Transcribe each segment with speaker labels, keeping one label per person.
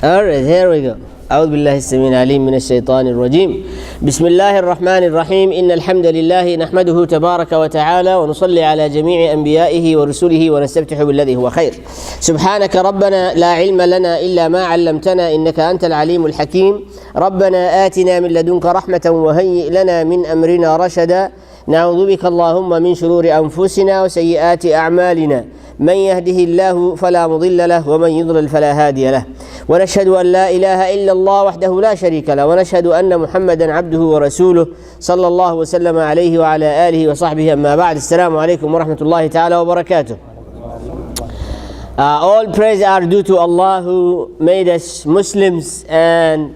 Speaker 1: Alright, here we go. أعوذ بالله السميع العليم من الشيطان الرجيم. بسم الله الرحمن الرحيم. إن الحمد لله نحمده تبارك وتعالى ونصلي على جميع أنبيائه ورسله ونستفتح بالذي هو خير. سبحانك ربنا لا علم لنا إلا ما علمتنا إنك أنت العليم الحكيم. ربنا آتنا من لدنك رحمة وهيئ لنا من أمرنا رشدا. نعوذ بك اللهم من شرور أنفسنا وسيئات أعمالنا. من يهده الله فلا مضل له ومن يضلل فلا هادي له. ونشهد أن لا إله إلا الله وحده لا شريك له ونشهد أن محمدا عبده ورسوله صلى الله وسلم عليه وعلى آله وصحبه. أما بعد. السلام عليكم ورحمة الله تعالى وبركاته. All praise are due to Allah who made us Muslims and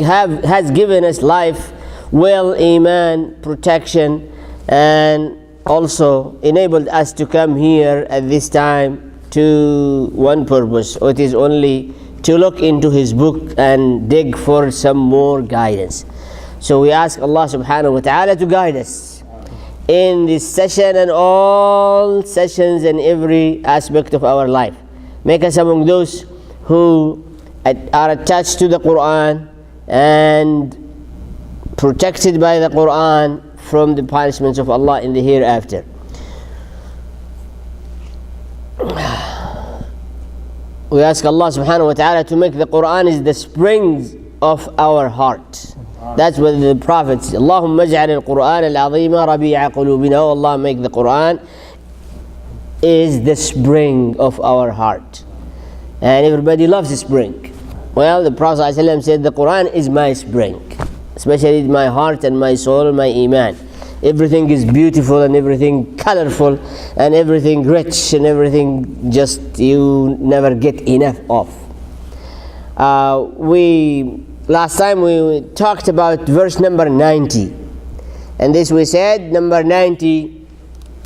Speaker 1: has given us life, well, iman, protection, and also enabled us to come here at this time to one purpose. It is only to look into His book and dig for some more guidance. So we ask Allah subhanahu wa ta'ala to guide us in this session and all sessions and every aspect of our life. Make us among those who are attached to the Quran and protected by the Quran from the punishments of Allah in the hereafter. We ask Allah subhanahu wa ta'ala to make the Quran is the springs of our heart. That's what the Prophet said. Allahumma aj'al al-Quran al-azima rabi'a qulubina. Oh Allah, make the Quran is the spring of our heart. And everybody loves the spring. Well, the Prophet ﷺ said the Quran is my spring, especially my heart and my soul and my iman. Everything is beautiful and everything colorful and everything rich and everything just you never get enough of. Last time we talked about verse number 90, and this we said number 90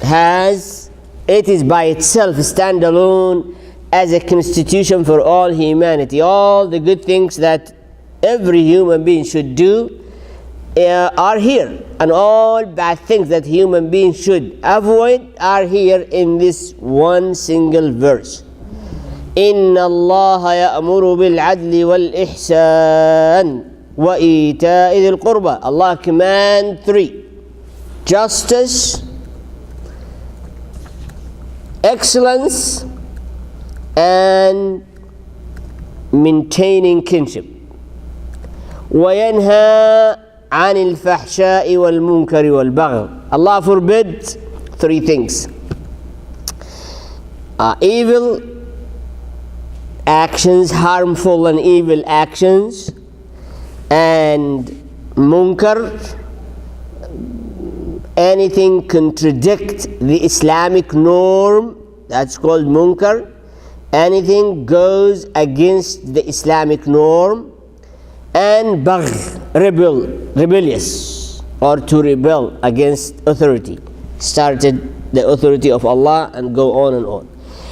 Speaker 1: it is by itself standalone as a constitution for all humanity. All the good things that every human being should do are here, and all bad things that human beings should avoid are here in this one single verse. إن الله يأمر بالعدل والإحسان وإيتاء ذي القربى. Allah command 3: justice, excellence, and maintaining kinship. وينهى عن الفحشاء والمنكر والبغي. Allah forbids 3 things: evil actions, harmful and evil actions, and munkar, anything contradict the Islamic norm, that's called munkar. Anything goes against the Islamic norm. And bagh, rebellious, or to rebel against authority, started the authority of Allah, and go on and on.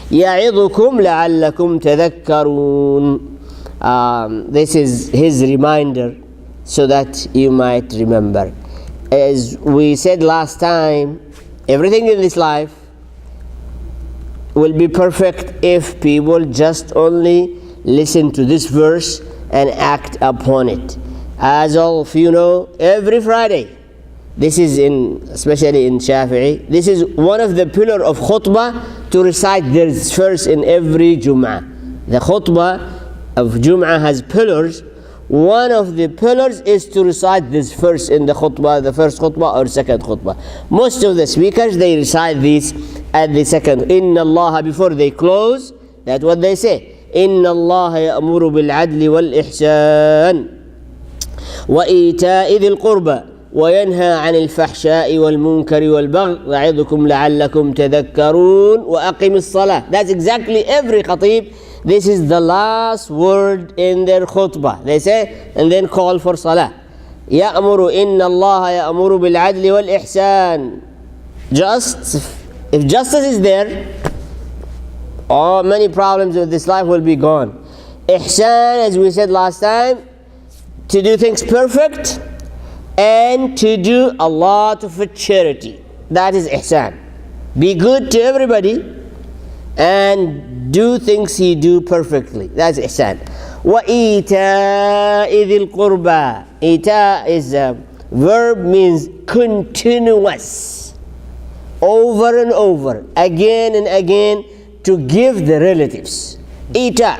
Speaker 1: يَعِظُكُمْ لَعَلَّكُمْ تَذَكَّرُونَ. This is His reminder so that you might remember. As we said last time, everything in this life will be perfect if people just only listen to this verse and act upon it. As all of you know, every Friday, this is especially in Shafi'i, this is one of the pillars of khutbah, to recite this verse in every Jum'ah. The khutbah of Jum'ah has pillars. One of the pillars is to recite this verse in the khutbah, the first khutbah or second khutbah. Most of the speakers, they recite this at the second. Inna Allah, before they close, that's what they say. إن الله يأمر بالعدل والإحسان وإيتاء ذي القربى وينهى عن الفحشاء والمنكر والبغي يعظكم لعلكم تذكرون وأقم الصلاة. That's exactly every khatib. This is the last word in their khutbah. They say and then call for salah. يأمر إن الله يأمر بالعدل والإحسان. If justice is there, many problems of this life will be gone. Ihsan, as we said last time, to do things perfect and to do a lot of charity. That is ihsan. Be good to everybody and do things he do perfectly. That's ihsan. وَإِيتَاءِ ذِي الْقُرْبَى. Ita is a verb, means continuous, over and over, again and again, to give the relatives. Ita.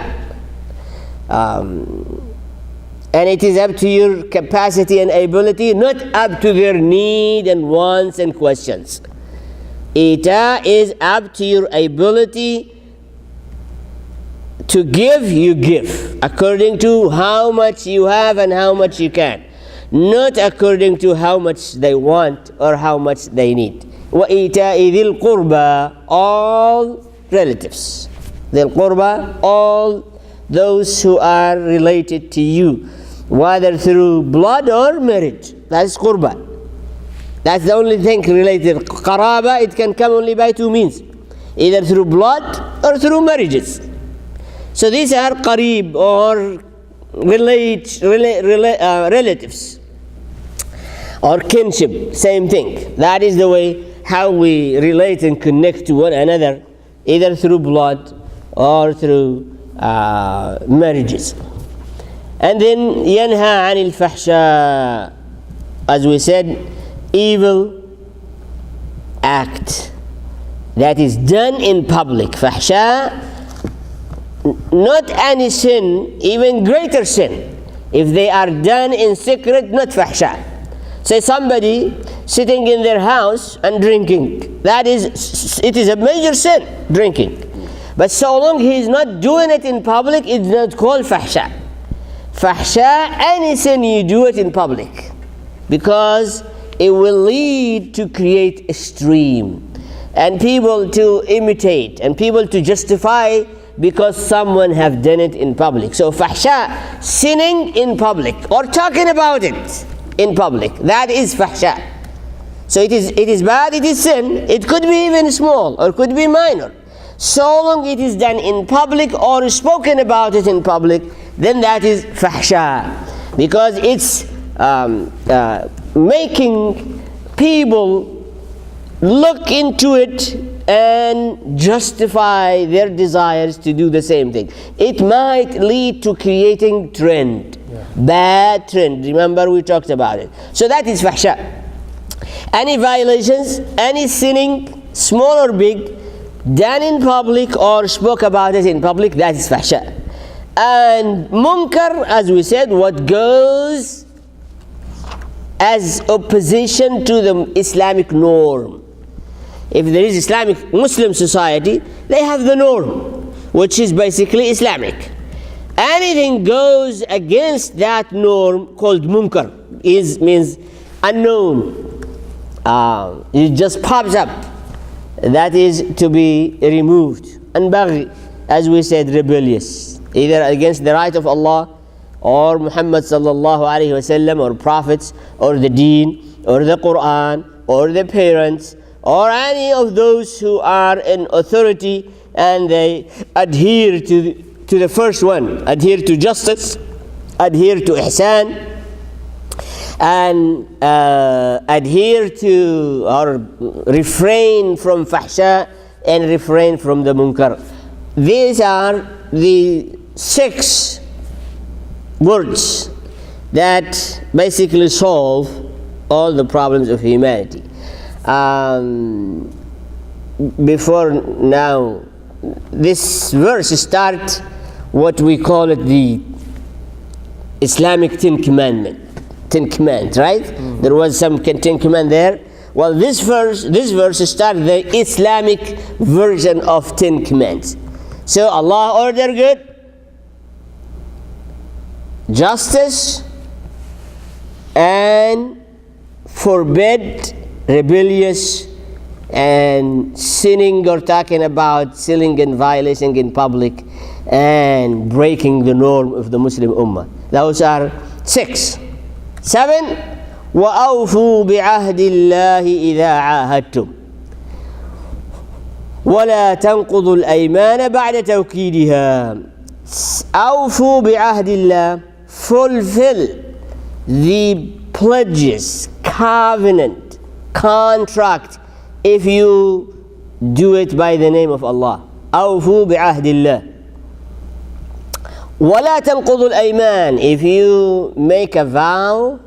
Speaker 1: And it is up to your capacity and ability, not up to their need and wants and questions. Ita is up to your ability to give, you give, according to how much you have and how much you can, not according to how much they want or how much they need. وَإِيتَاءِ ذِي الْقُرْبَى, all relatives. ذِي الْقُرْبَى, all those who are related to you, whether through blood or marriage. That's qurba. That's the only thing related. Qaraba, it can come only by two means, either through blood or through marriages. So these are qareeb, or relatives, or kinship, same thing. That is the way how we relate and connect to one another, either through blood or through marriages. And then ينهى عن الفحشاء, as we said, evil act that is done in public. Fahsha, not any sin, even greater sin, if they are done in secret, not fahsha. Say somebody sitting in their house and drinking, it is a major sin, drinking. But so long he is not doing it in public, it's not called fahsha. Fahsha, any sin you do it in public, because it will lead to create a stream, and people to imitate, and people to justify because someone have done it in public. So fahsha, sinning in public or talking about it in public, that is fahsha. So it is bad, it is sin. It could be even small or could be minor. So long it is done in public or spoken about it in public, then that is fahsha, because it's making people look into it and justify their desires to do the same thing. It might lead to creating trend, bad trend. Remember we talked about it. So that is fahsha. Any violations, any sinning, small or big, done in public or spoke about it in public, that is fahsha. And munkar, as we said, what goes as opposition to the Islamic norm. If there is Islamic Muslim society, they have the norm, which is basically Islamic. Anything goes against that norm, called munkar, means unknown. It just pops up. That is to be removed. And baghi, as we said, rebellious, either against the right of Allah or Muhammad sallallahu alaihi wasallam, or prophets, or the deen, or the Quran, or the parents, or any of those who are in authority and they adhere to the first one, adhere to justice, adhere to ihsan, and adhere to or refrain from fahsha and refrain from the munkar. These are the 6 words that basically solve all the problems of humanity. Before now, this verse starts what we call it the Islamic 10 Commandments, right? There was some 10 Commandments there. Well, this verse starts the Islamic version of 10 Commandments. So Allah ordered good, justice, and forbid rebellious and sinning, or talking about sinning and violating in public and breaking the norm of the Muslim Ummah. Those are 6. 7, وَأَوْفُوا بِعَهْدِ اللَّهِ إِذَا عَاهَدتُّمْ وَلَا تَنْقُضُوا الْأَيْمَانَ بَعْدَ تَوْكِيدِهَا. أَوْفُوا بِعَهْدِ اللَّهِ, fulfill the pledges, covenant, contract, if you do it by the name of Allah. أوفوا بعهد الله. ولا تنقضوا الأيمان. If you make a vow,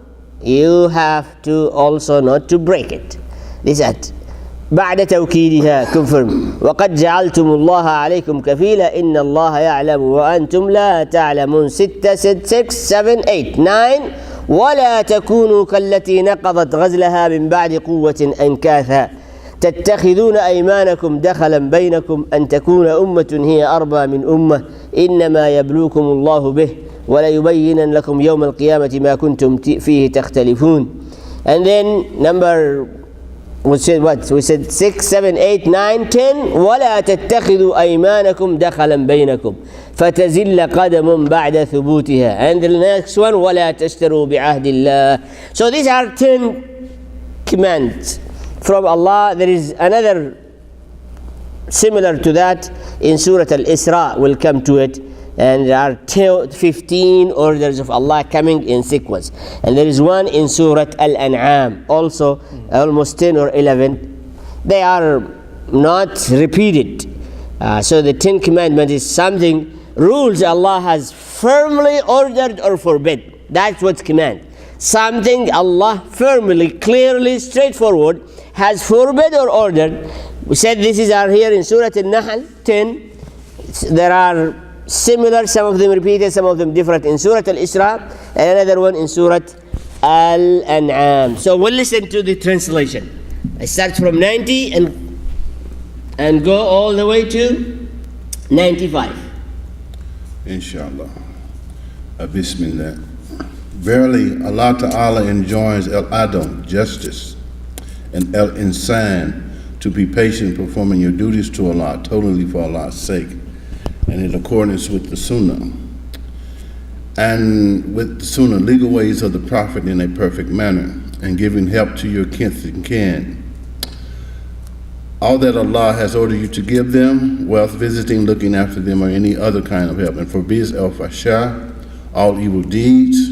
Speaker 1: you have to also not to break it. This is بعد توكيدها confirm. وقد جعلتم الله عليكم كفيلا إن الله يعلم وأنتم لا تعلمون. 6 6 7 8 9. ولا تكونوا كالتي نقضت غزلها من بعد قوة أنكاثا تتخذون أيمانكم دخلا بينكم أن تكون أمة هي أربى من أمة إنما يبلوكم الله به وليبينن لكم يوم القيامة ما كنتم فيه تختلفون. And then number we said 6 7 8 9 10. ولا تتخذوا أيمانكم دخلا بينكم فتزل قدم بعد ثبوتها. And the next one ولا تشتروا بعهد الله. So these are 10 commands from Allah. There is another similar to that in Surah Al-Isra. We'll come to it. And there are 15 orders of Allah coming in sequence. And there is one in Surah Al-An'am, also almost 10 or 11. They are not repeated. So the 10 commandments is something, rules Allah has firmly ordered or forbid. That's what's command. Something Allah firmly, clearly, straightforward has forbid or ordered. We said this is are here in Surah Nahl 10. There are similar, some of them repeated, some of them different in Surah Al-Isra, and another one in Surah Al-An'am. So we'll listen to the translation. I start from 90 and go all the way to 95.
Speaker 2: Inshallah. Bismillah. Verily, Allah Ta'ala enjoins al-adl, justice, and al-insan, to be patient performing your duties to Allah, totally for Allah's sake, and in accordance with the Sunnah, and with the Sunnah, legal ways of the Prophet in a perfect manner, and giving help to your kith and kin. All that Allah has ordered you to give them, wealth, visiting, looking after them, or any other kind of help, and forbids al-fasha, all evil deeds,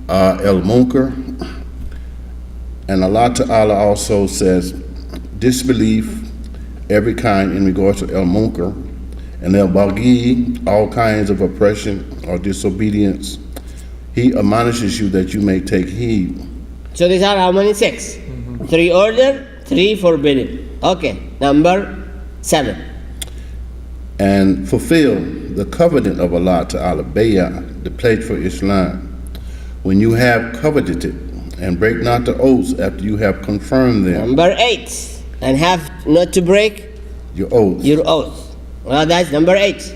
Speaker 2: al-munkar. And Allah Ta'ala also says, disbelief, every kind in regards to al-munkar, and al-baghi, all kinds of oppression or disobedience. He admonishes you that you may take heed.
Speaker 1: So these are how many? 6. 3 order, 3 forbidden. Okay, number 7.
Speaker 2: And fulfill the covenant of Allah Ta'ala, bay'ah, the pledge for Islam, when you have coveted it, and break not the oaths after you have confirmed them.
Speaker 1: Number 8, and have not to break
Speaker 2: your oath.
Speaker 1: Your oath. Well, that's number 8.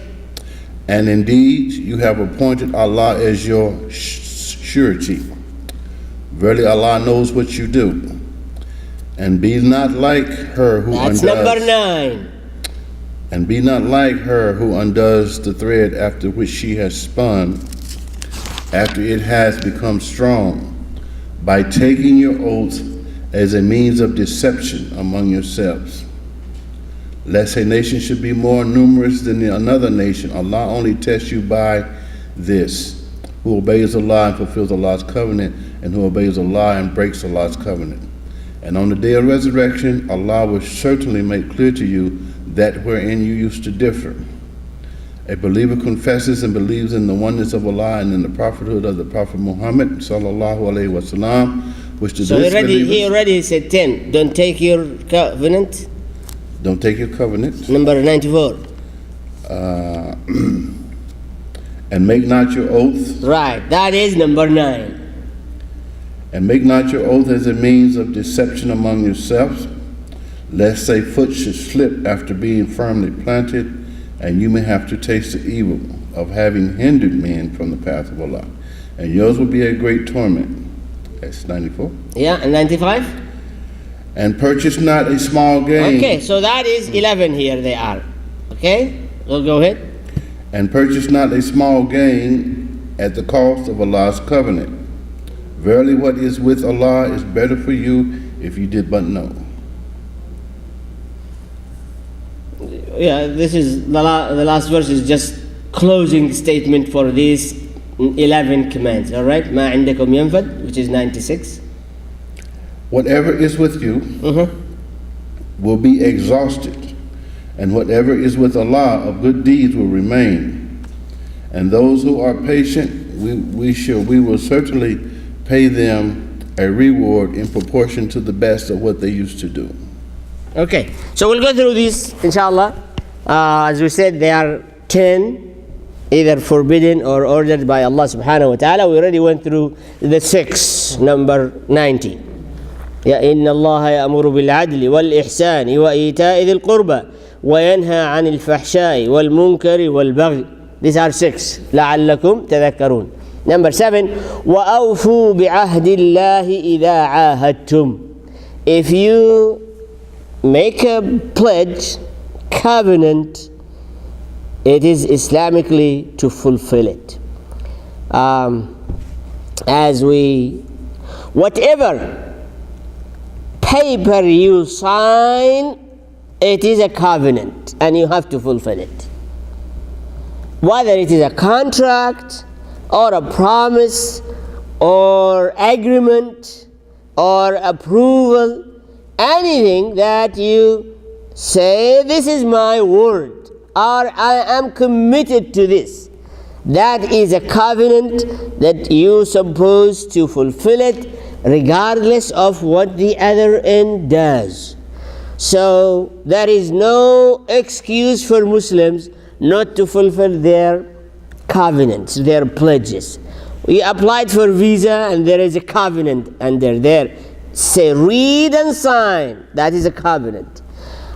Speaker 2: And indeed, you have appointed Allah as your surety. Verily, Allah knows what you do. And be not like her who
Speaker 1: undoes. That's number 9.
Speaker 2: And be not like her who undoes the thread after which she has spun, after it has become strong, by taking your oath as a means of deception among yourselves. Lest a nation should be more numerous than another nation, Allah only tests you by this: who obeys Allah and fulfills Allah's covenant, and who obeys Allah and breaks Allah's covenant. And on the day of resurrection, Allah will certainly make clear to you that wherein you used to differ. A believer confesses and believes in the oneness of Allah and in the prophethood of the Prophet Muhammad sallallahu alaihi wasallam, which the
Speaker 1: he already said 10. Don't take your covenant.
Speaker 2: Don't take your covenant.
Speaker 1: Number 94.
Speaker 2: And make not your oath.
Speaker 1: Right, that is number 9.
Speaker 2: And make not your oath as a means of deception among yourselves, lest a foot should slip after being firmly planted, and you may have to taste the evil of having hindered men from the path of Allah. And yours will be a great torment. That's 94.
Speaker 1: Yeah, and 95?
Speaker 2: And purchase not a small gain.
Speaker 1: Okay, so that is 11 here they are. Okay, we'll go ahead.
Speaker 2: And purchase not a small gain at the cost of Allah's covenant. Verily what is with Allah is better for you if you did but know.
Speaker 1: Yeah, this is the last verse is just closing statement for these 11 commands. All right, ma indakum yanfad, which is 96.
Speaker 2: Whatever is with you will be exhausted, and whatever is with Allah of good deeds will remain. And those who are patient, we will certainly pay them a reward in proportion to the best of what they used to do.
Speaker 1: Okay, so we'll go through these, inshallah. As we said, there are 10 either forbidden or ordered by Allah subhanahu wa ta'ala. We already went through the 6, number 90. يا إن الله يأمر بالعدل والإحسان وإيتاء ذي القربى وينهى عن الفحشاء والمنكر والبغي. These are 6. لعلكم تذكرون. Number 7. وأوفوا بعهد الله إذا عاهدتم. If you make a pledge, covenant, it is Islamically to fulfill it. Whatever paper you sign, it is a covenant and you have to fulfill it. Whether it is a contract or a promise or agreement or approval, anything that you say, this is my word, or I am committed to this, that is a covenant that you're supposed to fulfill it regardless of what the other end does. So there is no excuse for Muslims not to fulfill their covenants, their pledges. We applied for visa and there is a covenant under there. Say, read and sign, that is a covenant.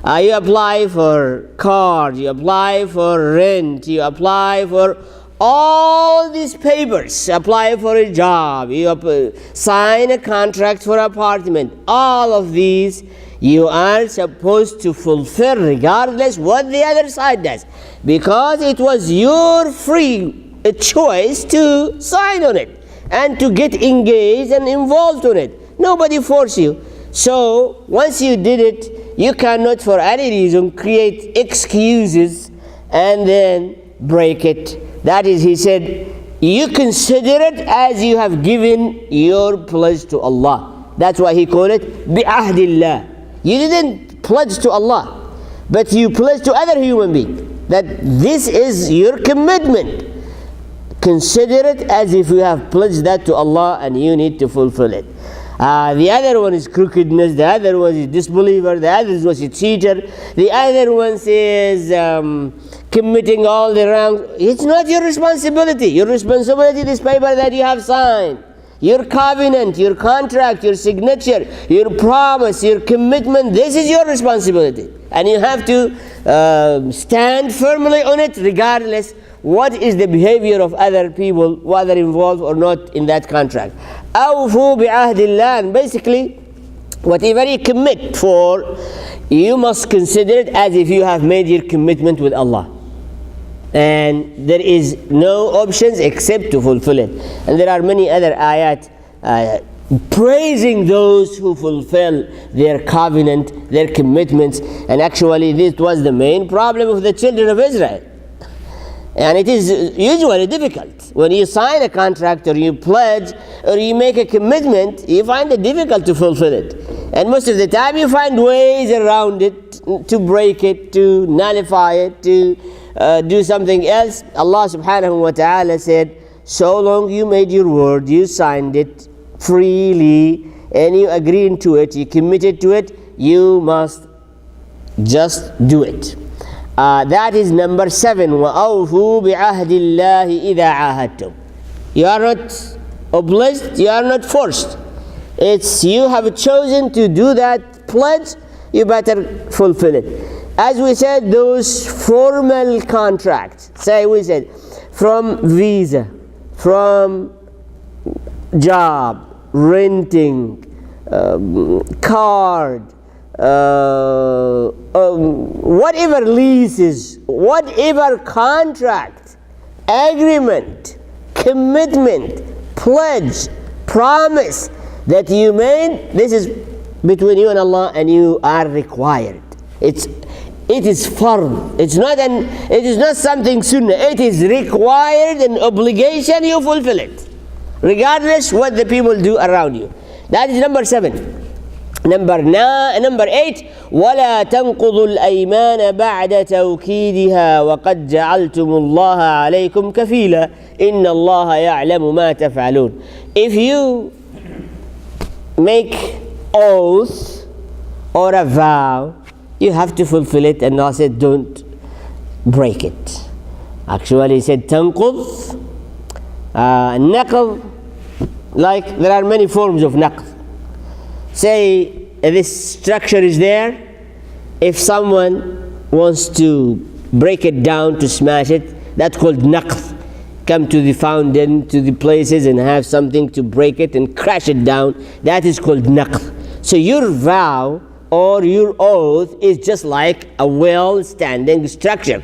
Speaker 1: You apply for car, you apply for rent, you apply for all these papers, apply for a job, you sign a contract for apartment. All of these you are supposed to fulfill regardless what the other side does, because it was your free choice to sign on it and to get engaged and involved on it. Nobody forced you. So once you did it, you cannot for any reason create excuses and then break it. That is, he said, you consider it as you have given your pledge to Allah. That's why he called it bi'ahdillah. You didn't pledge to Allah, but you pledged to other human beings that this is your commitment. Consider it as if you have pledged that to Allah and you need to fulfill it. The other one is crookedness, the other one is disbeliever, the other one is a cheater, the other one is committing all the wrongs. It's not your responsibility. Your responsibility is this paper that you have signed. Your covenant, your contract, your signature, your promise, your commitment, this is your responsibility. And you have to stand firmly on it regardless what is the behavior of other people, whether involved or not in that contract. أوفوا بعهد الله. And basically, whatever you commit for, you must consider it as if you have made your commitment with Allah. And there is no options except to fulfill it. And there are many other ayat praising those who fulfill their covenant, their commitments. And actually this was the main problem of the children of Israel. And it is usually difficult. When you sign a contract or you pledge or you make a commitment, you find it difficult to fulfill it. And most of the time you find ways around it, to break it, to nullify it, to do something else. Allah subhanahu wa ta'ala said, so long you made your word, you signed it freely, and you agreed to it, you committed to it, you must just do it. That is number 7. وَأَوْفُوا بِعَهْدِ اللَّهِ إِذَا عَاهَدتُّمْ. You are not obliged, you are not forced. It's you have chosen to do that pledge, you better fulfill it. As we said, those formal contracts, say we said, from visa, from job, renting, card, whatever leases, whatever contract, agreement, commitment, pledge, promise that you made, this is between you and Allah, and you are required. It is fard. It is not something sunnah. It is required, an obligation. You fulfill it, regardless what the people do around you. That is number 7. Number 8, ولا تنقضوا الأيمان بعد توكيدها وقد جعلتم الله عليكم كفيلا إن الله يعلم ما تفعلون. If you make oath or a vow, you have to fulfill it, and Allah said don't break it. Actually he said تنقض, نقض, like there are many forms of naqd. Say this structure is there. If someone wants to break it down, to smash it, that's called naqd. Come to the fountain, to the places and have something to break it and crash it down, that is called naqd. So your vow or your oath is just like a well-standing structure.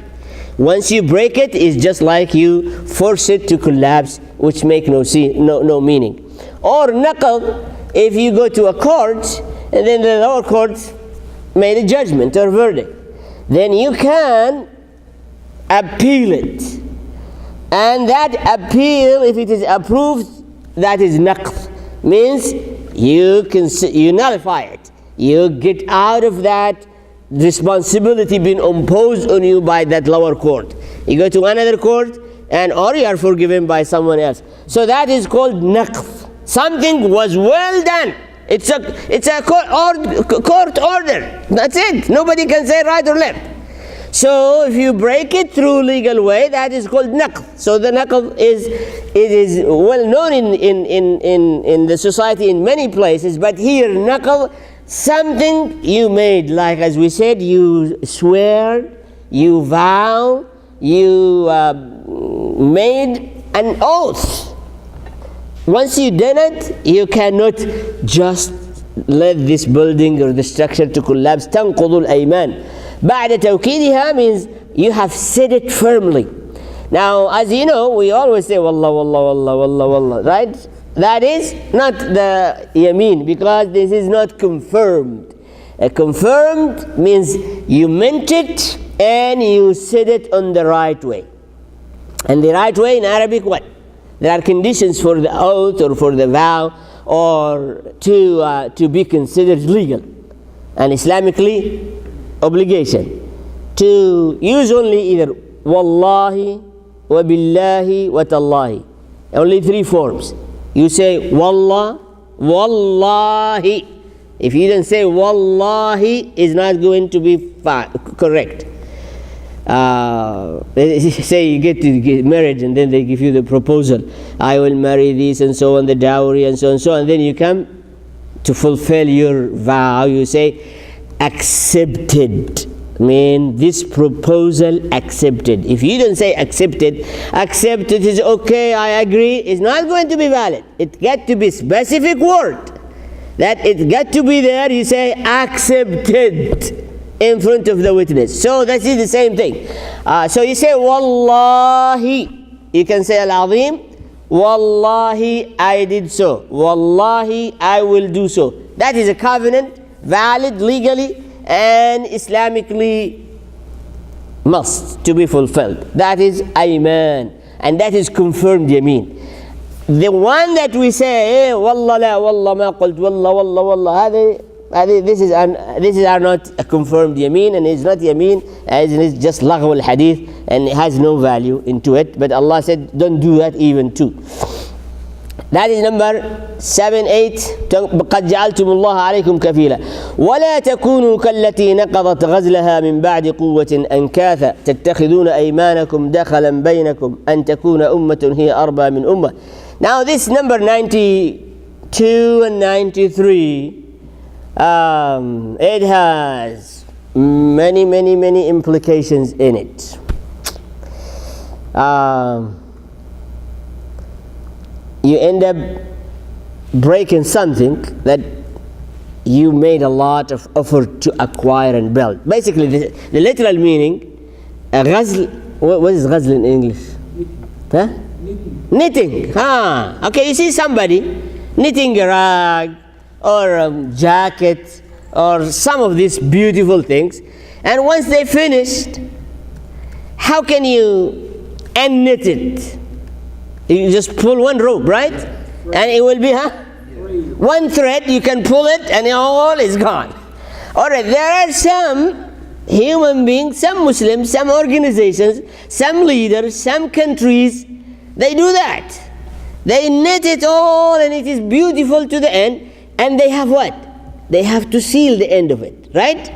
Speaker 1: Once you break it, it's just like you force it to collapse, which make no meaning. Or naqd, if you go to a court and then the lower court made a judgment or verdict, then you can appeal it, and that appeal, if it is approved, that is naqd, means you nullify it, you get out of that responsibility being imposed on you by that lower court. You go to another court, and or you are forgiven by someone else. So that is called naqd. Something was well done. It's a court order. That's it. Nobody can say right or left. So if you break it through legal way, that is called naqd. So the naqd is well known in the society in many places, but here naqd, something you made, like as we said, you swear, you vow, you made an oath. Once you done it, you cannot just let this building or the structure to collapse. تنقض الأيمان بعد توكيدها means you have said it firmly. Now, as you know, we always say wallah, wallah, wallah, wallah, wallah, right? That is not the yameen, because this is not confirmed. Confirmed means you meant it and you said it on the right way. And the right way in Arabic, what? There are conditions for the oath or for the vow or to be considered legal and Islamically obligation. To use only either wallahi, wa billahi, wa tallahi. Only 3 forms. You say wallah, wallahi. If you don't say wallahi, it's not going to be correct. Say you get married and then they give you the proposal, I will marry this and so on, the dowry and so on and so on, and then you come to fulfill your vow, you say accepted, mean this proposal accepted. If you don't say accepted is okay, I agree, it's not going to be valid. It got to be specific word, that it got to be there. You say accepted in front of the witness. So that is the same thing. So you say wallahi, you can say al-azim, wallahi I did so, wallahi I will do so. That is a covenant, valid legally and Islamically must to be fulfilled. That is ayman, and that is confirmed yameen. The one that we say wallah la wallah ma qult wallah wallah wallah, this are not a confirmed yameen, and it's not yameen, as it's just lagh al hadith, and it has no value into it. But Allah said don't do that even too. That is number 7, 8. قد جعلتم الله عليكم كفيلا ولا تكونوا كالتي نقضت غزلها من بعد قوة أنكاثا تتخذون أيمانكم دخلا بينكم أن تكون أمة هي أربى من أمة. Now this number 92 and 93. It has many implications in it. You end up breaking something that you made a lot of effort to acquire and build. Basically, the literal meaning, ghazl, what is ghazl in English? Huh? Knitting. Okay, you see somebody knitting a rag or a jacket or some of these beautiful things, and once they finished, how can you unknit it? You just pull one rope, right? And it will be One thread, you can pull it and all is gone. Alright, there are some human beings, some Muslims, some organizations, some leaders, some countries, they do that. They knit it all and it is beautiful to the end, and they have what? They have to seal the end of it, right?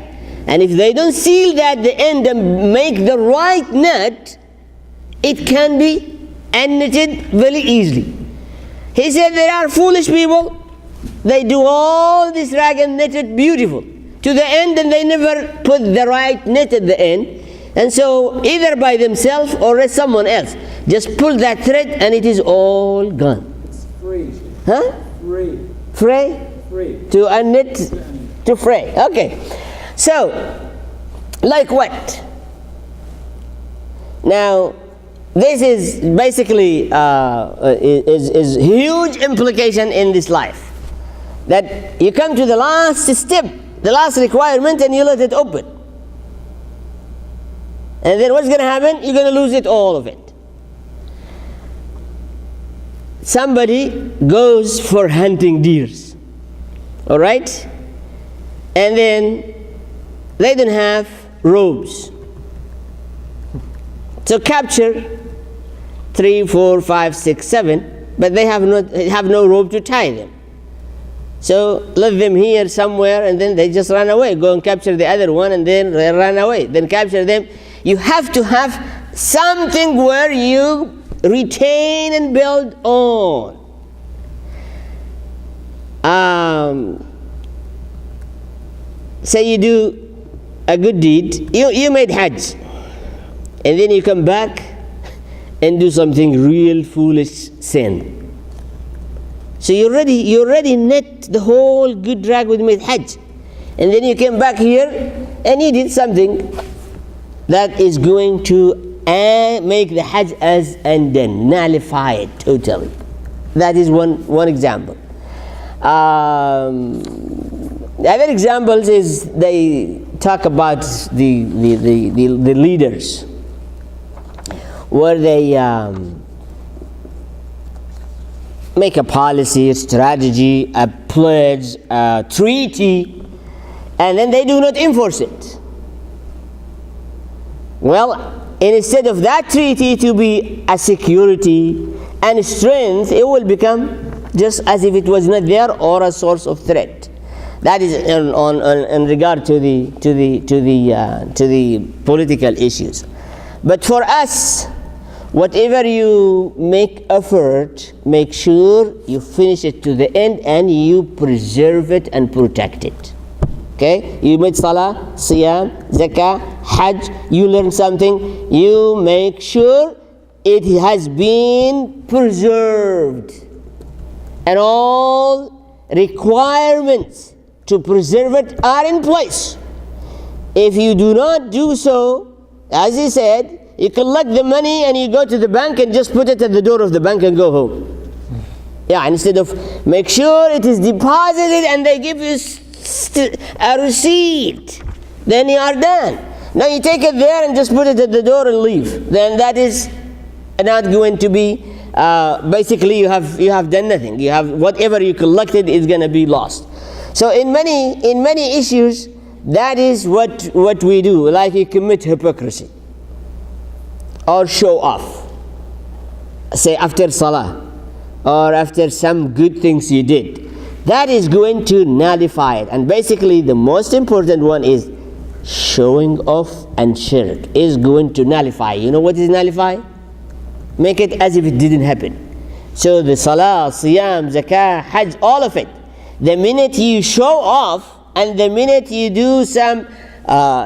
Speaker 1: And if they don't seal that the end and make the right knot, it can be unknitted very easily. He said there are foolish people, they do all this rag and knit it beautiful to the end, and they never put the right knit at the end. And so either by themselves or someone else just pull that thread and it is all gone.
Speaker 3: It's free.
Speaker 1: Huh?
Speaker 3: Free.
Speaker 1: Fray?
Speaker 3: Free.
Speaker 1: To unknit, to fray. Okay. So, like what? Now, this is basically is huge implication in this life. That you come to the last step, the last requirement, and you let it open. And then what's going to happen? You're going to lose it, all of it. Somebody goes for hunting deers, all right? And then they don't have robes. So capture 3, 4, 5, 6, 7, but they have no rope to tie them. So let them here somewhere, and then they just run away. Go and capture the other one, and then they run away. Then capture them. You have to have something where you retain and build on. Say you do a good deed. You made Hajj, and then you come back and do something real foolish sin. So you already knit the whole good rag with made Hajj, and then you came back here and you did something that is going to make the Hajj as undone, nullify it totally. That is one example. The other examples is they talk about the leaders, where they make a policy, a strategy, a pledge, a treaty, and then they do not enforce it. Well, instead of that treaty to be a security and strength, it will become just as if it was not there, or a source of threat. That is in regard to the political issues. But for us, whatever you make effort, make sure you finish it to the end and you preserve it and protect it. Okay? You made salah, siyam, zakah, hajj, you learn something, you make sure it has been preserved. And all requirements to preserve it are in place. If you do not do so, as he said, you collect the money and you go to the bank and just put it at the door of the bank and go home. Yeah, instead of make sure it is deposited and they give you a receipt, then you are done. Now you take it there and just put it at the door and leave. Then that is not going to be, basically you have done nothing. You have whatever you collected is going to be lost. So in many issues, that is what we do. Like you commit hypocrisy or show off, say after salah or after some good things you did, that is going to nullify it. And basically the most important one is showing off, and shirk is going to nullify. You know what is nullify? Make it as if it didn't happen. So the salah, siyam, zakah, hajj, all of it, the minute you show off and the minute you do some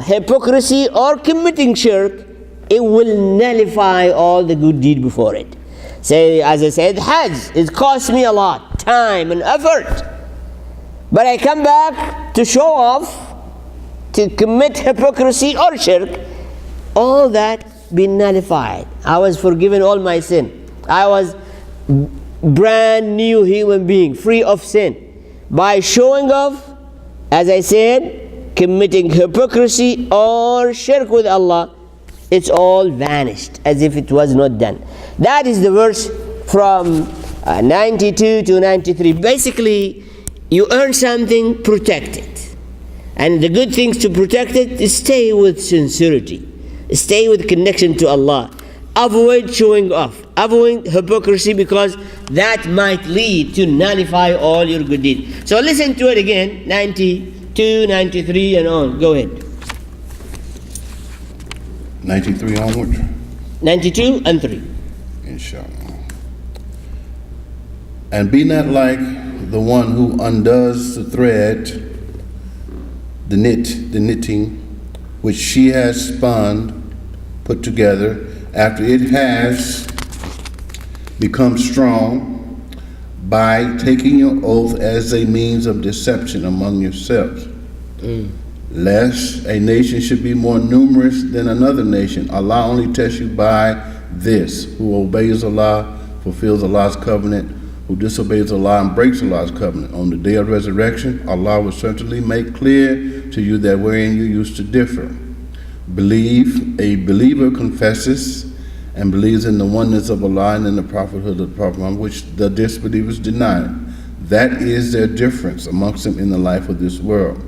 Speaker 1: hypocrisy or committing shirk, it will nullify all the good deed before it. Say, as I said, Hajj, it cost me a lot, time and effort. But I come back to show off, to commit hypocrisy or shirk, all that been nullified. I was forgiven all my sin. I was brand new human being, free of sin. By showing off, as I said, committing hypocrisy or shirk with Allah, it's all vanished as if it was not done. That is the verse from 92 to 93. Basically, you earn something, protect it. And the good things to protect it is stay with sincerity. Stay with connection to Allah. Avoid showing off. Avoid hypocrisy, because that might lead to nullify all your good deeds. So listen to it again, 92, 93 and on. Go ahead.
Speaker 2: 93 onward,
Speaker 1: 92 and 3.
Speaker 2: inshallah. And be not like the one who undoes the thread, the knitting, which she has spun, put together, after it has become strong, by taking your oath as a means of deception among yourselves. Lest a nation should be more numerous than another nation. Allah only tests you by this: who obeys Allah, fulfills Allah's covenant; who disobeys Allah and breaks Allah's covenant. On the day of resurrection, Allah will certainly make clear to you that wherein you used to differ. A believer confesses and believes in the oneness of Allah and in the prophethood of the Prophet Muhammad, which the disbelievers deny. That is their difference amongst them in the life of this world.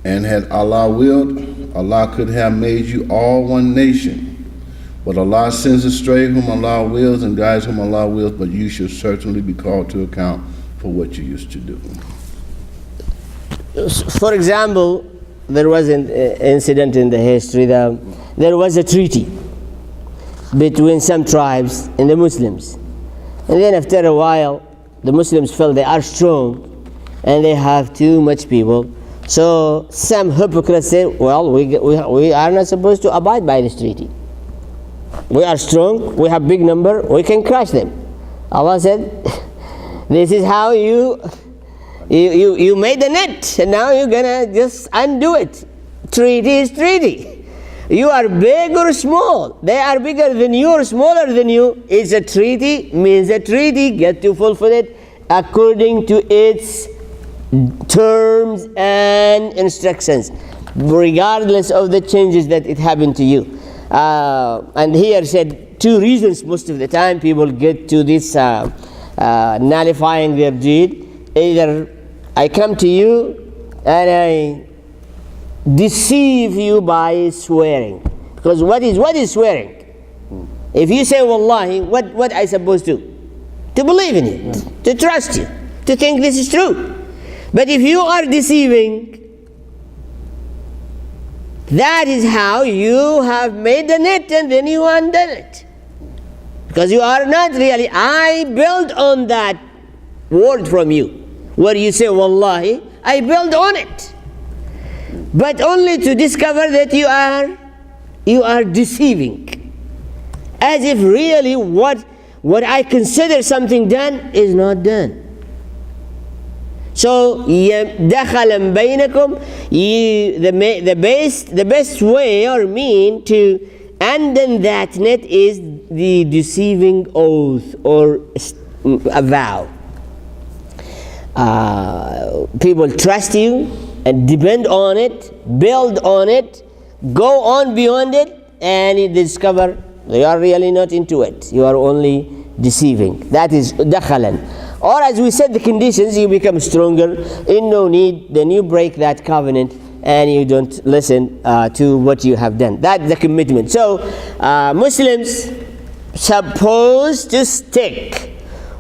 Speaker 2: And had Allah willed, Allah could have made you all one nation. But Allah sends astray whom Allah wills and guides whom Allah wills, but you should certainly be called to account for what you used to do.
Speaker 1: For example, there was an incident in the history that there was a treaty between some tribes and the Muslims. And then after a while, the Muslims felt they are strong and they have too much people. So some hypocrites said, well, we are not supposed to abide by this treaty. We are strong, we have big number, we can crush them. Allah said, this is how you made the net, and now you're gonna just undo it. Treaty is treaty. You are big or small. They are bigger than you or smaller than you. It's a treaty, means a treaty. Get to fulfill it according to its terms and instructions, regardless of the changes that it happened to you. And here said two reasons most of the time people get to this nullifying their deed. Either I come to you and I deceive you by swearing. Because what is swearing? If you say wallahi, what I supposed to? To believe in you, to trust you, to think this is true. But if you are deceiving, that is how you have made the net and then you undone it. Because you are not really, I build on that word from you. Where you say wallahi, I build on it. But only to discover that you are deceiving. As if really what I consider something done is not done. So دَخَلًا بَيْنَكُمْ, the best way or mean to undone that net is the deceiving oath or a vow. People trust you and depend on it, build on it, go on beyond it, and you discover they are really not into it. You are only deceiving. That is دَخَلًا. Or as we said, the conditions, you become stronger, in no need, then you break that covenant and you don't listen to what you have done. That's the commitment. So Muslims supposed to stick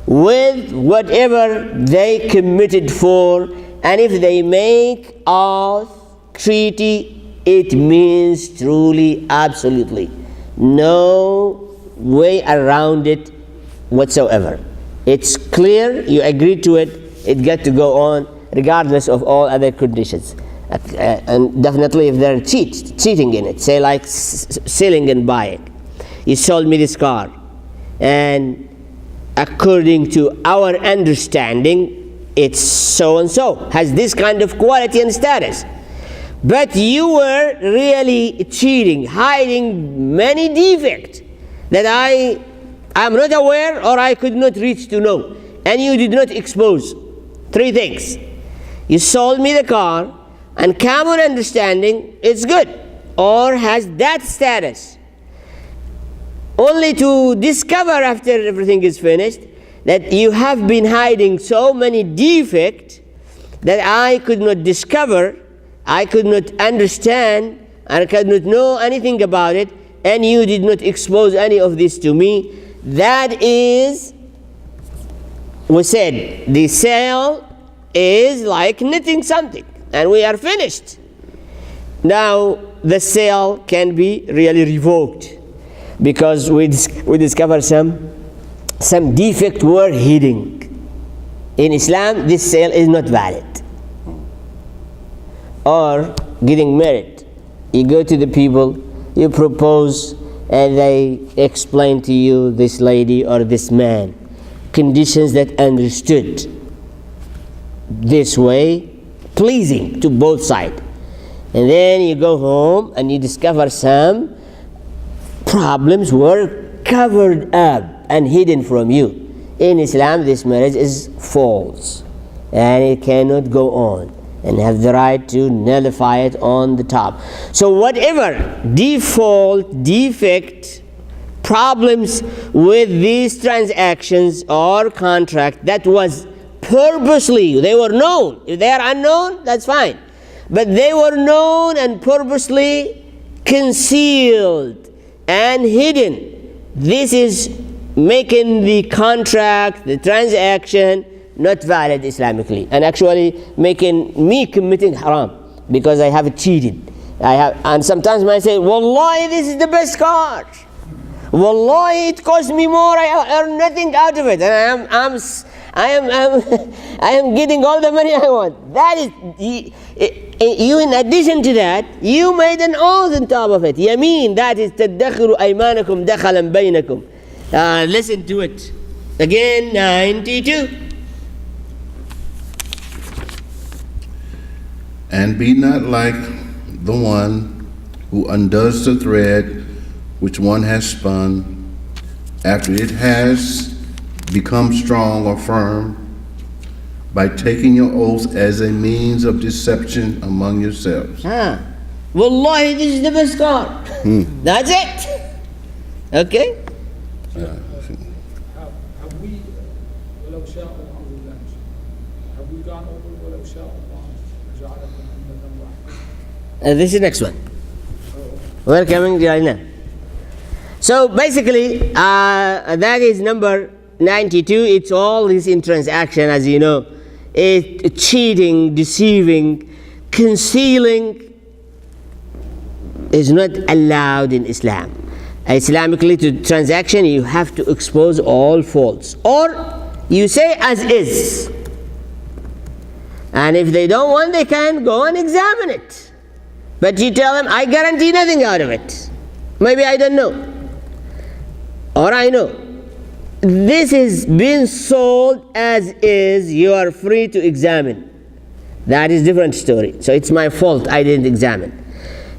Speaker 1: with whatever they committed for, and if they make oath, treaty, it means truly, absolutely. No way around it whatsoever. It's clear, you agreed to it, it got to go on regardless of all other conditions. And definitely if they're cheating in it, say like selling and buying. You sold me this car, and according to our understanding, it's so and so, has this kind of quality and status. But you were really cheating, hiding many defects that I am not aware or I could not reach to know. And you did not expose. Three things. You sold me the car, and common understanding, it's good or has that status. Only to discover after everything is finished that you have been hiding so many defects that I could not discover, I could not understand, and I could not know anything about it, and you did not expose any of this to me. That is, we said, the sale is like knitting something, and we are finished. Now the sale can be really revoked because we discover some defect were hidden. In Islam, this sale is not valid. Or getting married, you go to the people, you propose, and they explain to you, this lady or this man, conditions that understood this way, pleasing to both sides. And then you go home and you discover some problems were covered up and hidden from you. In Islam, this marriage is false and it cannot go on, and have the right to nullify it on the top. So whatever default, defect, problems with these transactions or contract that was purposely, they were known. If they are unknown, that's fine. But they were known and purposely concealed and hidden. This is making the contract, the transaction, not valid Islamically, and actually making me committing haram because I have cheated. And sometimes I say, Wallahi, this is the best car. Wallahi, it cost me more. I earn nothing out of it, and I am getting all the money I want. That is, you, in addition to that, you made an oath on top of it. Yameen, that is تَدَّخِرُ أَيْمَانَكُمْ دَخَلًا بَيْنَكُمْ. Listen to it. Again, 92.
Speaker 2: And be not like the one who undoes the thread which one has spun, after it has become strong or firm, by taking your oath as a means of deception among yourselves.
Speaker 1: Wallahi, this is the best car. That's it. Okay?
Speaker 3: Have we, ولو شاء الله, have we gone over ولو شاء الله جعلكم أمة واحدة?
Speaker 1: This is the next one. We're coming right now. So basically, that is number 92. It's all this in transaction, as you know. Cheating, deceiving, concealing is not allowed in Islam. Islamically, to transaction, you have to expose all faults. Or you say as is. And if they don't want, they can go and examine it. But you tell them, I guarantee nothing out of it. Maybe I don't know. Or I know. This is being sold as is, you are free to examine. That is different story. So it's my fault I didn't examine.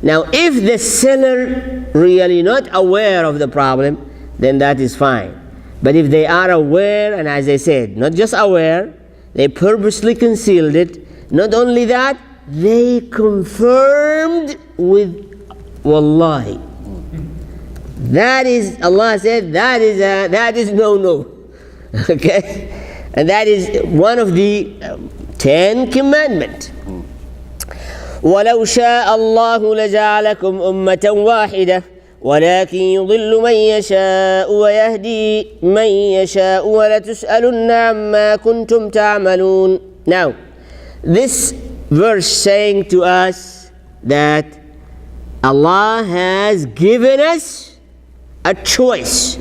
Speaker 1: Now if the seller really not aware of the problem, then that is fine. But if they are aware, and as I said, not just aware, they purposely concealed it. Not only that, they confirmed with Wallahi. That is, Allah said, that is no. Okay? And that is one of the 10 commandments. وَلَوْ شَاءَ اللَّهُ لَجَعَلَكُمْ أُمَّةً وَاحِدَةً وَلَكِنْ يُضِلُّ مَنْ يَشَاءُ وَيَهْدِي مَنْ يَشَاءُ وَلَتُسْأَلُنَّ عَمَّا كُنْتُمْ تَعْمَلُونَ. Now, this verse saying to us that Allah has given us a choice,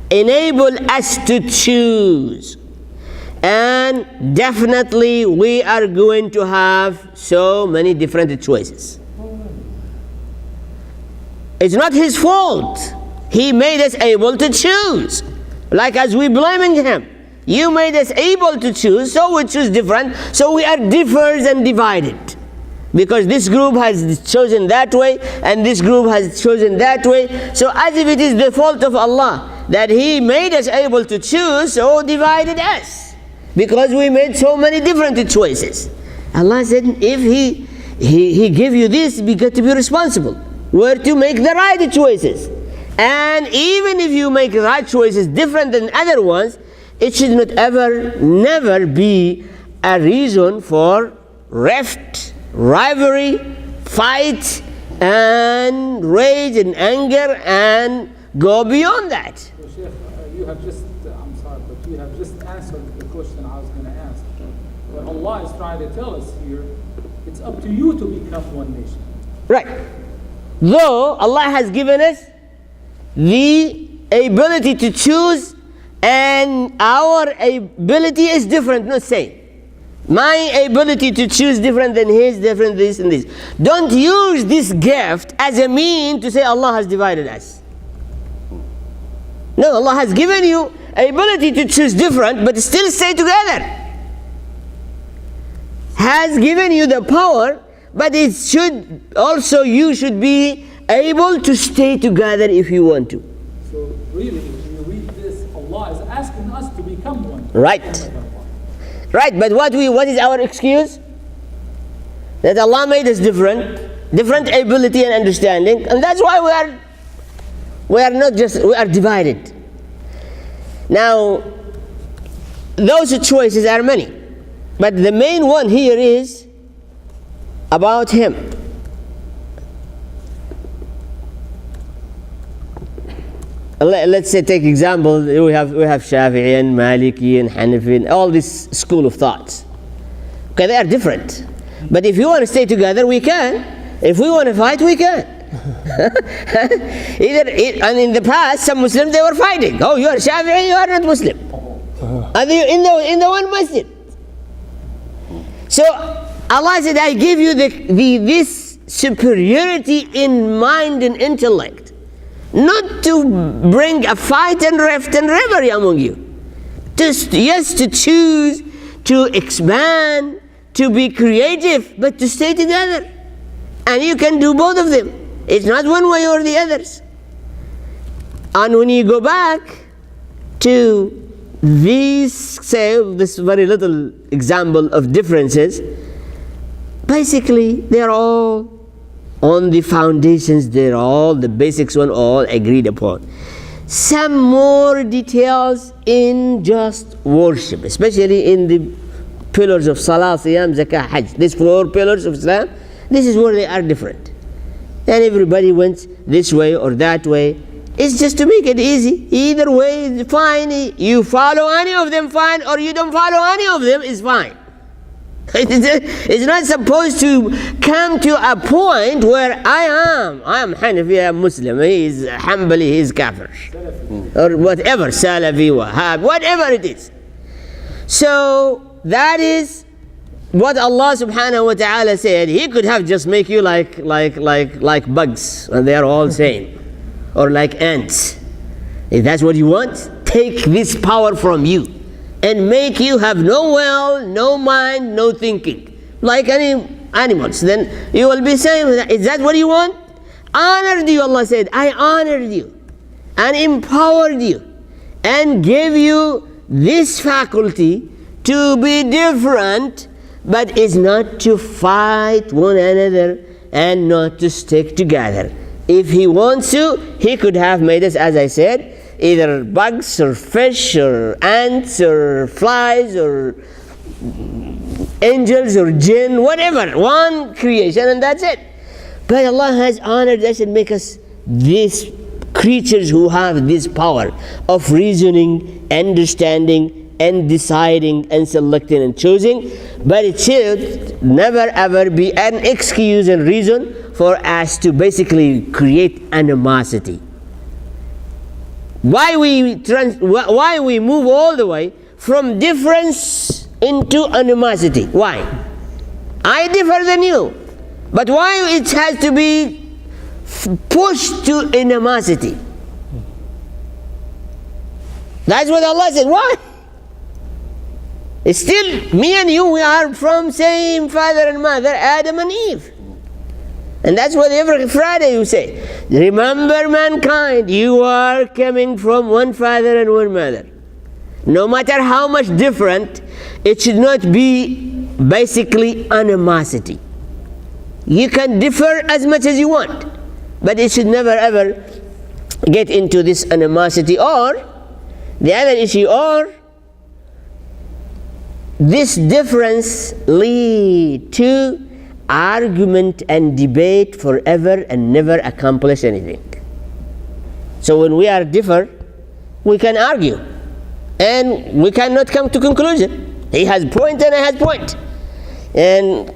Speaker 1: enable us to choose, and definitely we are going to have so many different choices. It's not His fault. He made us able to choose. Like as we blaming Him, you made us able to choose, so we choose different, so we are differs and divided. Because this group has chosen that way, and this group has chosen that way. So as if it is the fault of Allah that He made us able to choose, so divided us. Because we made so many different choices. Allah said, if He give you this, you got to be responsible. Where to make the right choices. And even if you make the right choices different than other ones, it should not ever, never be a reason for rift, rivalry, fight, and rage and anger, and go beyond that.
Speaker 3: So, Sheikh, you have just, I'm sorry, but you have just answered the question I was going to ask. What Allah is trying to tell us here, it's up to you to become one nation.
Speaker 1: Right. Though Allah has given us the ability to choose, and our ability is different, not same. My ability to choose different than his, different this and this. Don't use this gift as a mean to say Allah has divided us. No, Allah has given you ability to choose different, but still stay together. Has given you the power, but it should also, you should be able to stay together if you want to.
Speaker 3: So really, if you read this, Allah is asking us to become one.
Speaker 1: Right. Right, but what is our excuse? That Allah made us different ability and understanding, and that's why we are divided. Now, those choices are many, but the main one here is about him. Let's say, take example, we have Shafi'i and Maliki and Hanafi and all this school of thoughts. Okay, they are different. But if you want to stay together, we can. If we want to fight, we can. And in the past, some Muslims, they were fighting. Oh, you are Shafi'i, you are not Muslim. And in the one masjid. So Allah said, I give you this superiority in mind and intellect. Not to bring a fight and rift and rivalry among you. Yes, to choose, to expand, to be creative, but to stay together. And you can do both of them. It's not one way or the others. And when you go back to this very little example of differences, basically they're all on the foundations, they're all, the basics one, all agreed upon. Some more details in just worship, especially in the pillars of Salah, Siyam, Zakah, Hajj. These 4 pillars of Islam, this is where they are different. And everybody went this way or that way. It's just to make it easy. Either way is fine. You follow any of them, fine, or you don't follow any of them, is fine. It's not supposed to come to a point where I am Hanafi, I am Muslim, he is Hanbali, he is Kafir, or whatever, Salafi, Wahhab, whatever it is. So that is what Allah subhanahu wa ta'ala said. He could have just make you like bugs, and they are all same, or like ants. If that's what you want, take this power from you and make you have no will, no mind, no thinking, like any animals. Then you will be saying, is that what you want? Honored you, Allah said, I honored you and empowered you and gave you this faculty to be different, but it's not to fight one another and not to stick together. If He wants to, He could have made us, as I said, either bugs or fish or ants or flies or angels or jinn, whatever, one creation, and that's it. But Allah has honored us and make us these creatures who have this power of reasoning, understanding, and deciding and selecting and choosing. But it should never ever be an excuse and reason for us to basically create animosity. Why we move all the way from difference into animosity? Why? I differ than you, but why it has to be pushed to animosity? That's what Allah said. Why? It's still me and you, we are from same father and mother, Adam and Eve. And that's what every Friday you say. Remember, mankind, you are coming from one father and one mother. No matter how much different, it should not be basically animosity. You can differ as much as you want, but it should never ever get into this animosity. Or the other issue, or this difference lead to argument and debate forever and never accomplish anything. So when we are different, we can argue and we cannot come to conclusion. He has point and I has point, and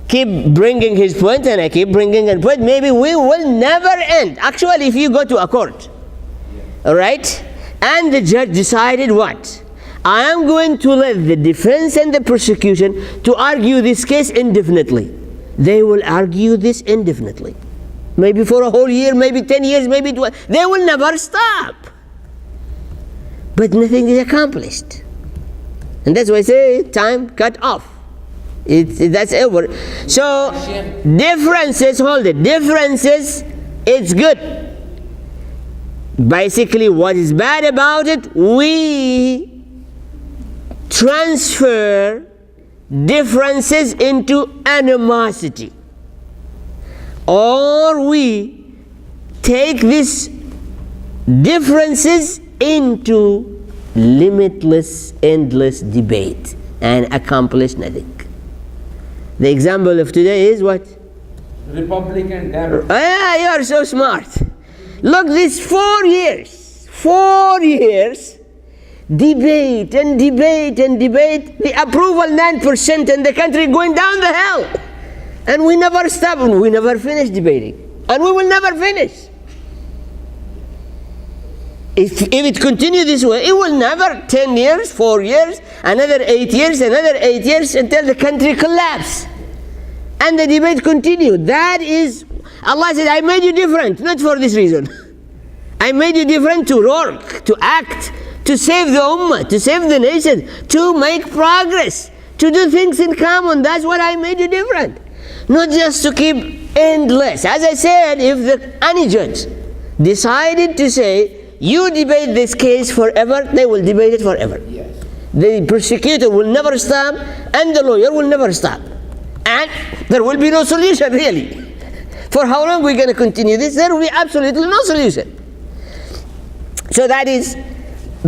Speaker 1: keep bringing his point and I keep bringing a point. Maybe we will never end. Actually, if you go to a court, all right, and the judge decided what? I am going to let the defense and the prosecution to argue this case indefinitely. They will argue this indefinitely. Maybe for a whole year, maybe 10 years, maybe 12. They will never stop. But nothing is accomplished. And that's why I say time cut off. That's over. So differences, hold it. Differences, it's good. Basically, what is bad about it, we transfer differences into animosity, or we take these differences into limitless, endless debate and accomplish nothing. The example of today is what?
Speaker 4: Republican Democrat.
Speaker 1: Ah, you are so smart. Look, these 4 years, debate and debate and debate, the approval 9% and the country going down the hill. And we never stop and we never finish debating. And we will never finish. If it continues this way, it will never, 10 years, 4 years, another 8 years, another 8 years until the country collapses. And the debate continue. That is, Allah said, I made you different, not for this reason. I made you different to work, to act, to save the ummah, to save the nation, to make progress, to do things in common. That's what I made you different. Not just to keep endless. As I said, if any judge decided to say, you debate this case forever, they will debate it forever.
Speaker 4: Yes.
Speaker 1: The prosecutor will never stop and the lawyer will never stop. And there will be no solution really. For how long we're going to continue this? There will be absolutely no solution. So that is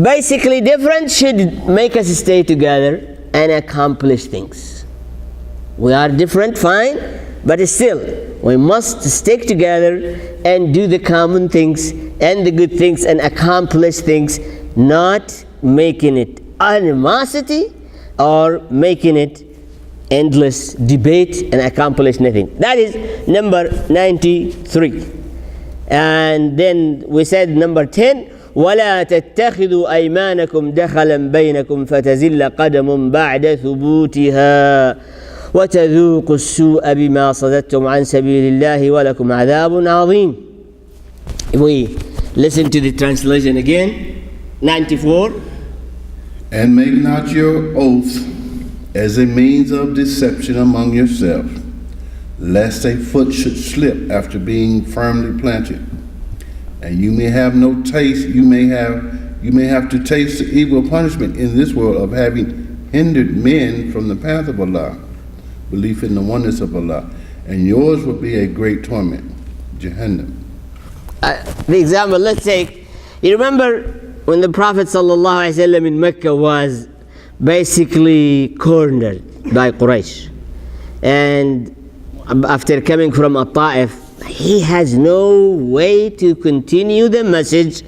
Speaker 1: basically different should make us stay together and accomplish things. We are different, fine, but still we must stick together and do the common things and the good things and accomplish things, not making it animosity or making it endless debate and accomplish nothing. That is number 93. And then we said number 10, وَلَا تَتَّخِذُوا أَيْمَانَكُمْ دَخَلًا بَيْنَكُمْ فَتَزِلَّ قَدَمٌ بَعْدَ ثُبُوتِهَا وَتَذُوقُوا السُّوءَ بِمَا صَدَدتُّمْ عَنْ سَبِيلِ اللَّهِ وَلَكُمْ عَذَابٌ عَظِيمٌ. If we listen to the translation again, 94.
Speaker 2: And make not your oath as a means of deception among yourself, lest a foot should slip after being firmly planted, and you may have no taste. You may have to taste the evil punishment in this world of having hindered men from the path of Allah, belief in the oneness of Allah, and yours will be a great torment, Jahannam.
Speaker 1: The example, let's take, you remember when the Prophet ﷺ in Mecca was basically cornered by Quraysh, and after coming from Ta'if, he has no way to continue the message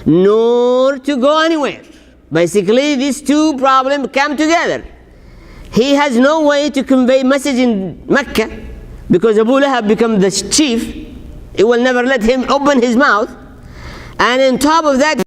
Speaker 1: nor to go anywhere. Basically these two problems come together. He has no way to convey message in Mecca because Abu Lahab become the chief. He will never let him open his mouth, and on top of that